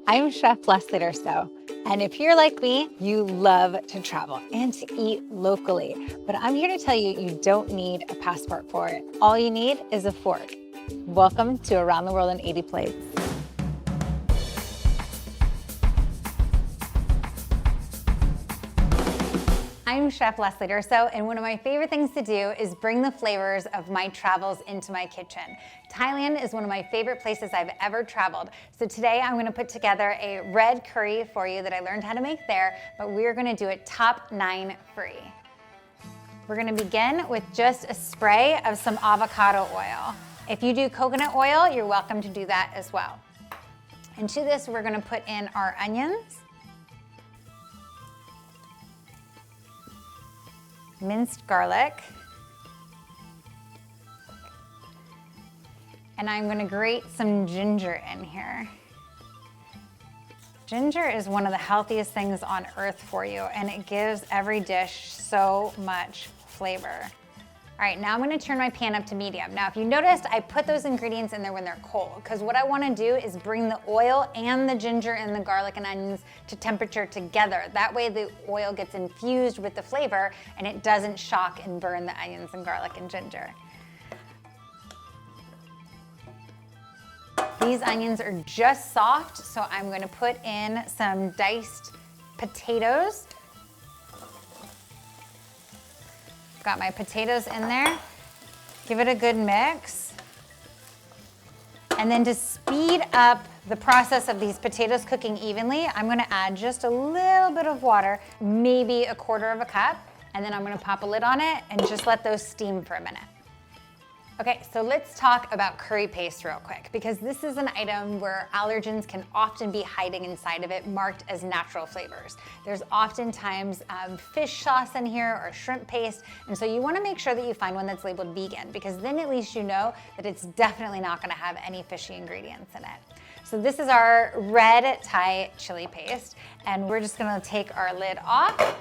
I'm Chef Leslie Durso, and if you're like me, you love to travel and to eat locally. But I'm here to tell you, you don't need a passport for it. All you need is a fork. Welcome to Around the World in 80 Plates. I'm Chef Leslie Durso, and one of my favorite things to do is bring the flavors of my travels into my kitchen. Thailand is one of my favorite places I've ever traveled. So today I'm going to put together a red curry for you that I learned how to make there, but we're going to do it top 9 free. We're going to begin with just a spray of some avocado oil. If you do coconut oil, you're welcome to do that as well. And to this, we're going to put in our onions, minced garlic, and I'm going to grate some ginger in here. Ginger is one of the healthiest things on earth for you, and it gives every dish so much flavor. All right, now I'm going to turn my pan up to medium. Now, if you noticed, I put those ingredients in there when they're cold, because what I want to do is bring the oil and the ginger and the garlic and onions to temperature together. That way the oil gets infused with the flavor and it doesn't shock and burn the onions and garlic and ginger. These onions are just soft, so I'm going to put in some diced potatoes. Got my potatoes in there. Give it a good mix. And then to speed up the process of these potatoes cooking evenly, I'm gonna add just a little bit of water, maybe a quarter of a cup, and then I'm gonna pop a lid on it and just let those steam for a minute. Okay, so let's talk about curry paste real quick, because this is an item where allergens can often be hiding inside of it, marked as natural flavors. There's oftentimes fish sauce in here or shrimp paste, and so you wanna make sure that you find one that's labeled vegan, because then at least you know that it's definitely not gonna have any fishy ingredients in it. So this is our red Thai chili paste, and we're just gonna take our lid off.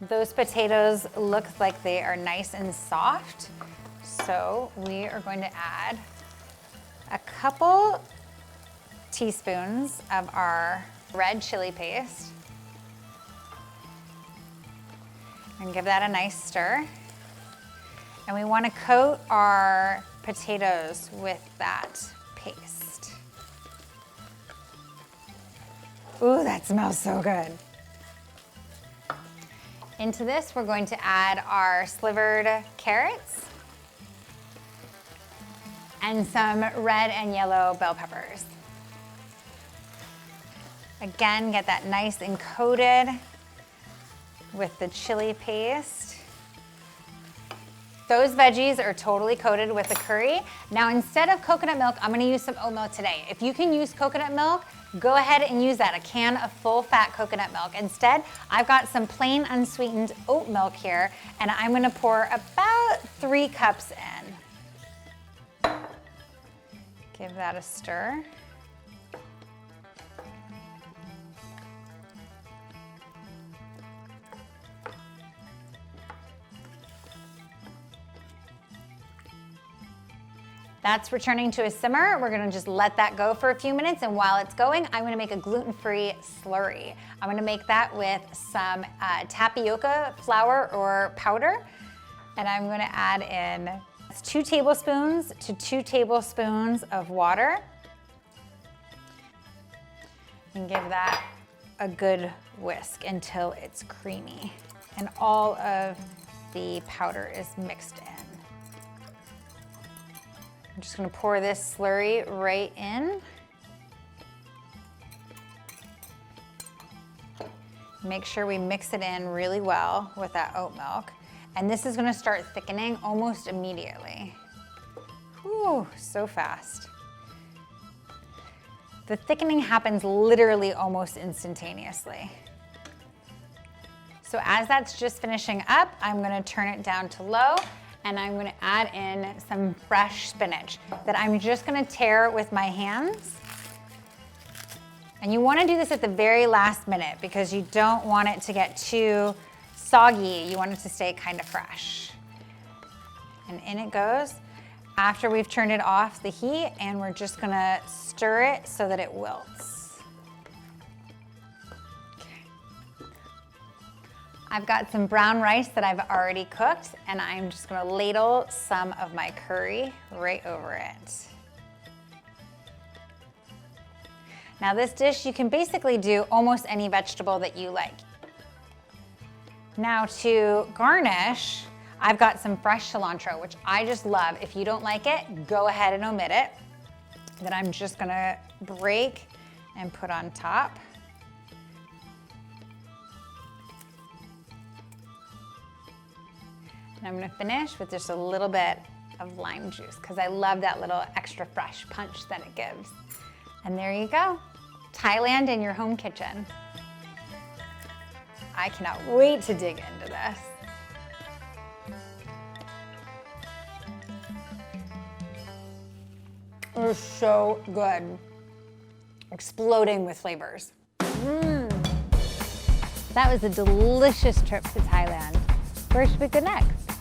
Those potatoes look like they are nice and soft. So we are going to add a couple teaspoons of our red chili paste and give that a nice stir. And we want to coat our potatoes with that paste. Ooh, that smells so good. Into this, we're going to add our slivered carrots and some red and yellow bell peppers. Again, get that nice and coated with the chili paste. Those veggies are totally coated with the curry. Now, instead of coconut milk, I'm gonna use some oat milk today. If you can use coconut milk, go ahead and use that, a can of full-fat coconut milk. Instead, I've got some plain unsweetened oat milk here, and I'm gonna pour about 3 cups in. Give that a stir. That's returning to a simmer. We're gonna just let that go for a few minutes, and while it's going, I'm gonna make a gluten-free slurry. I'm gonna make that with some tapioca flour or powder, and I'm gonna add in 2 tablespoons to 2 tablespoons of water, and give that a good whisk until it's creamy and all of the powder is mixed in. I'm just gonna pour this slurry right in. Make sure we mix it in really well with that oat milk. And this is gonna start thickening almost immediately. Whew, so fast. The thickening happens literally almost instantaneously. So as that's just finishing up, I'm gonna turn it down to low, and I'm gonna add in some fresh spinach that I'm just gonna tear with my hands. And you wanna do this at the very last minute because you don't want it to get too soggy. You want it to stay kind of fresh. And in it goes. After we've turned it off the heat, and we're just gonna stir it so that it wilts. I've got some brown rice that I've already cooked, and I'm just gonna ladle some of my curry right over it. Now this dish, you can basically do almost any vegetable that you like. Now to garnish, I've got some fresh cilantro, which I just love. If you don't like it, go ahead and omit it. Then I'm just gonna break and put on top. And I'm gonna finish with just a little bit of lime juice because I love that little extra fresh punch that it gives. And there you go, Thailand in your home kitchen. I cannot wait to dig into this. It is so good. Exploding with flavors. That was a delicious trip to Thailand. Where should we go next?